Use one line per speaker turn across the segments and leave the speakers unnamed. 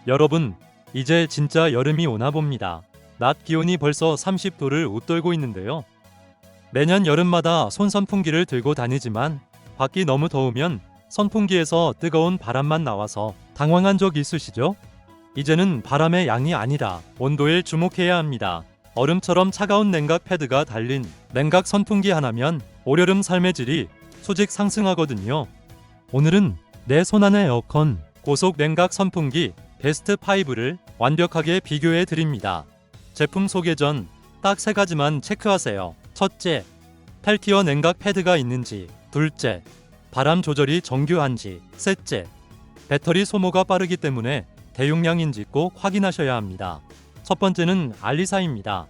여러분, 이제 진짜 여름이 오나 봅니다. 낮 기온이 벌써 30도를 웃돌고 있는데요. 매년 여름마다 손선풍기를 들고 다니지만 밖이 너무 더우면 선풍기에서 뜨거운 바람만 나와서 당황한 적 있으시죠? 이제는 바람의 양이 아니라 온도에 주목해야 합니다. 얼음처럼 차가운 냉각 패드가 달린 냉각 선풍기 하나면 올여름 삶의 질이 수직 상승하거든요. 오늘은 내 손안의 에어컨 고속 냉각 선풍기 베스트 5를 완벽하게 비교해 드립니다. 제품 소개 전 딱 3가지만 체크하세요. 첫째, 펠티어 냉각 패드가 있는지. 둘째, 바람 조절이 정교한지. 셋째, 배터리 소모가 빠르기 때문에 대용량인지 꼭 확인하셔야 합니다. 첫 번째는 알리사입니다.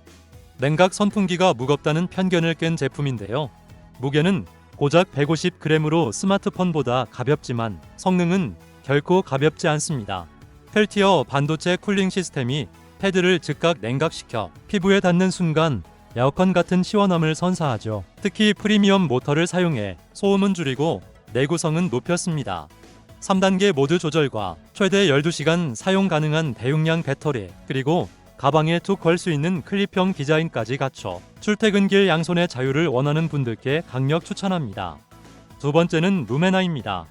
냉각 선풍기가 무겁다는 편견을 깬 제품인데요. 무게는 고작 150g으로 스마트폰보다 가볍지만 성능은 결코 가볍지 않습니다. 펠티어 반도체 쿨링 시스템이 패드를 즉각 냉각시켜 피부에 닿는 순간 에어컨 같은 시원함을 선사하죠. 특히 프리미엄 모터를 사용해 소음은 줄이고 내구성은 높였습니다. 3단계 모드 조절과 최대 12시간 사용 가능한 대용량 배터리, 그리고 가방에 툭 걸 수 있는 클립형 디자인까지 갖춰 출퇴근길 양손의 자유를 원하는 분들께 강력 추천합니다. 두 번째는 루메나입니다.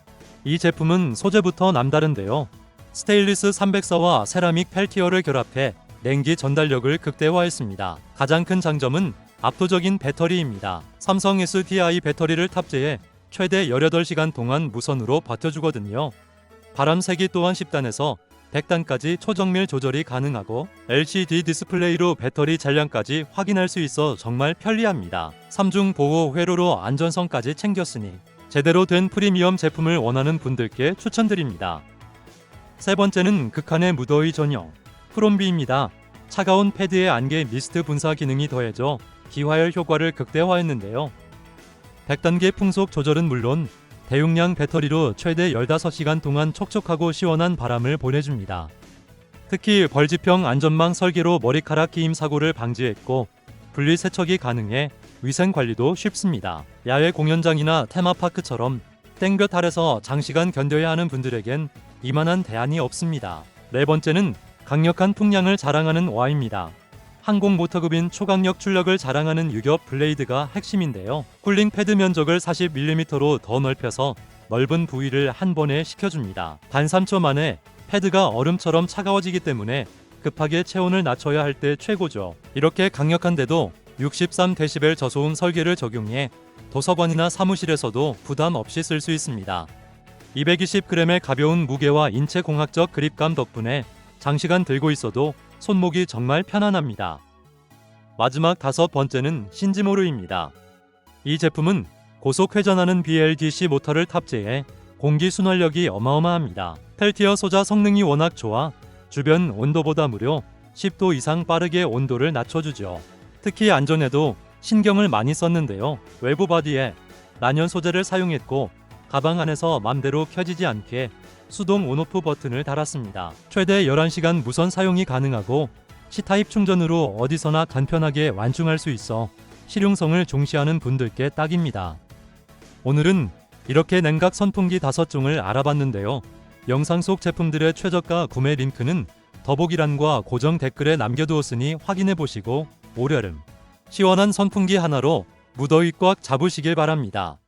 이 제품은 소재부터 남다른데요. 스테인리스 304와 세라믹 펠티어를 결합해 냉기 전달력을 극대화했습니다. 가장 큰 장점은 압도적인 배터리입니다. 삼성 SDI 배터리를 탑재해 최대 18시간 동안 무선으로 버텨주거든요. 바람 세기 또한 10단에서 100단까지 초정밀 조절이 가능하고 LCD 디스플레이로 배터리 잔량까지 확인할 수 있어 정말 편리합니다. 3중 보호 회로로 안전성까지 챙겼으니 제대로 된 프리미엄 제품을 원하는 분들께 추천드립니다. 세 번째는 극한의 무더위 전용 프롬비입니다. 차가운 패드에 안개 미스트 분사 기능이 더해져 기화열 효과를 극대화했는데요. 100단계 풍속 조절은 물론 대용량 배터리로 최대 15시간 동안 촉촉하고 시원한 바람을 보내줍니다. 특히 벌집형 안전망 설계로 머리카락 끼임 사고를 방지했고 분리 세척이 가능해 위생 관리도 쉽습니다. 야외 공연장이나 테마파크처럼 땡볕 아래서 장시간 견뎌야 하는 분들에겐 이만한 대안이 없습니다. 네 번째는 강력한 풍량을 자랑하는 와입니다. 항공 모터급인 초강력 출력을 자랑하는 유격 블레이드가 핵심인데요. 쿨링 패드 면적을 40mm로 더 넓혀서 넓은 부위를 한 번에 식혀줍니다. 단 3초 만에 패드가 얼음처럼 차가워지기 때문에 급하게 체온을 낮춰야 할 때 최고죠. 이렇게 강력한데도 63dB 저소음 설계를 적용해 도서관이나 사무실에서도 부담 없이 쓸 수 있습니다. 220g의 가벼운 무게와 인체 공학적 그립감 덕분에 장시간 들고 있어도 손목이 정말 편안합니다. 마지막 5번째는 신지모르입니다. 이 제품은 고속 회전하는 BLDC 모터를 탑재해 공기 순환력이 어마어마합니다. 펠티어 소자 성능이 워낙 좋아 주변 온도보다 무려 10도 이상 빠르게 온도를 낮춰주죠. 특히 안전에도 신경을 많이 썼는데요. 외부 바디에 난연 소재를 사용했고 가방 안에서 맘대로 켜지지 않게 수동 온오프 버튼을 달았습니다. 최대 11시간 무선 사용이 가능하고 C타입 충전으로 어디서나 간편하게 완충할 수 있어 실용성을 중시하는 분들께 딱입니다. 오늘은 이렇게 냉각 선풍기 5종을 알아봤는데요. 영상 속 제품들의 최저가 구매 링크는 더보기란과 고정 댓글에 남겨두었으니 확인해보시고 올여름 시원한 선풍기 하나로 무더위 꽉 잡으시길 바랍니다.